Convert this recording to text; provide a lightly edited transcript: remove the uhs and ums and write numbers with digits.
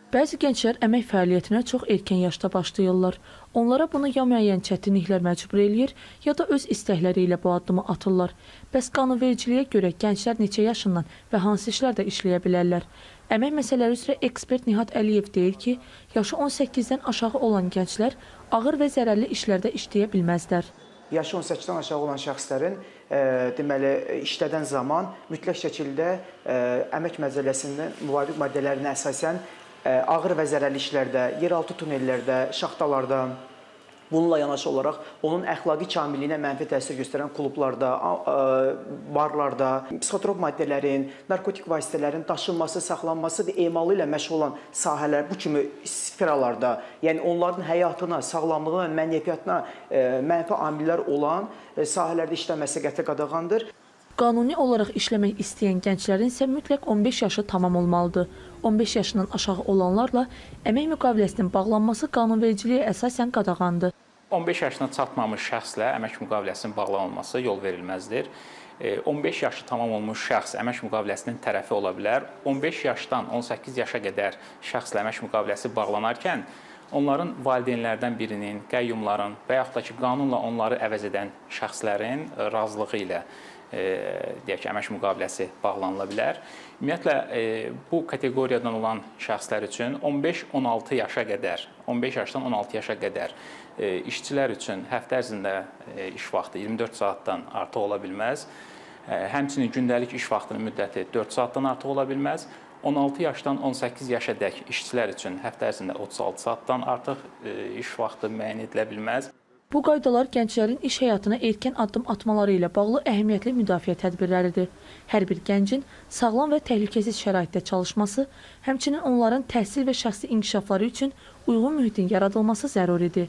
Bəzi gənclər əmək fəaliyyətinə çox erkən yaşda başlayırlar. Onlara bunu ya müəyyən çətinliklər məcbur eləyir, ya da öz istəkləri ilə bu addımı atırlar. Bəs qanunvericiliyə görə gənclər neçə yaşından və hansı işlərdə işləyə bilərlər? Əmək məsələləri üzrə ekspert Nihat Əliyev deyir ki, yaşı 18-dən aşağı olan gənclər ağır və zərərli işlərdə işləyə bilməzlər. Yaşı 18-dən aşağı olan şəxslərin deməli işlədən zaman mütləq şəkildə əmək məcəlləsinin müvafiq maddələrinə əsasən ağır və zərərli işlərdə, yeraltı tunellərdə, şaxtalarda, bununla yanaşı olaraq onun əxlaqi kamilliyinə mənfi təsir göstərən klublarda, barlarda, psixotrop maddələrin, narkotik vasitələrin daşınması, saxlanması və emalı ilə məşğul olan sahələr bu kimi sferalarda, yəni onların həyatına, sağlamlığına və mənəviyyatına mənfi amillər olan sahələrdə işləməsi qəti qadağandır. Qanuni olaraq işləmək istəyən gənclərin isə mütləq 15 yaşı tamam olmalıdır. 15 yaşından aşağı olanlarla əmək müqaviləsinin bağlanması qanunvericiliyə əsasən qadağandır. 15 yaşına çatmamış şəxslə əmək müqaviləsinin bağlanılması yol verilməzdir. 15 yaşı tamam olmuş şəxs əmək müqaviləsinin tərəfi ola bilər. 15 yaşdan 18 yaşa qədər şəxslə əmək müqaviləsi bağlanarkən onların valideynlərdən birinin, qəyyumların və yaxud da ki, qanunla onları əvəz edən şəxslərin razılığı ilə deyək ki, əmək müqaviləsi bağlanıla bilər. Ümumiyyətlə, bu kateqoriyadan olan şəxslər üçün 15-16 yaşa qədər, 15 yaşdan 16 yaşa qədər işçilər üçün həftə ərzində iş vaxtı 24 saatdan artıq ola bilməz. Həmçinin gündəlik iş vaxtının müddəti 4 saatdan artıq ola bilməz. 16 yaşdan 18 yaşa dək işçilər üçün həftə ərzində 36 saatdan artıq iş vaxtı müəyyən edilə bilməz. Bu qaydalar gənclərin iş həyatına erkən addım atmaları ilə bağlı əhəmiyyətli müdafiə tədbirləridir. Hər bir gəncin sağlam və təhlükəsiz şəraitdə çalışması, həmçinin onların təhsil və şəxsi inkişafları üçün uyğun mühitin yaradılması zəruridir.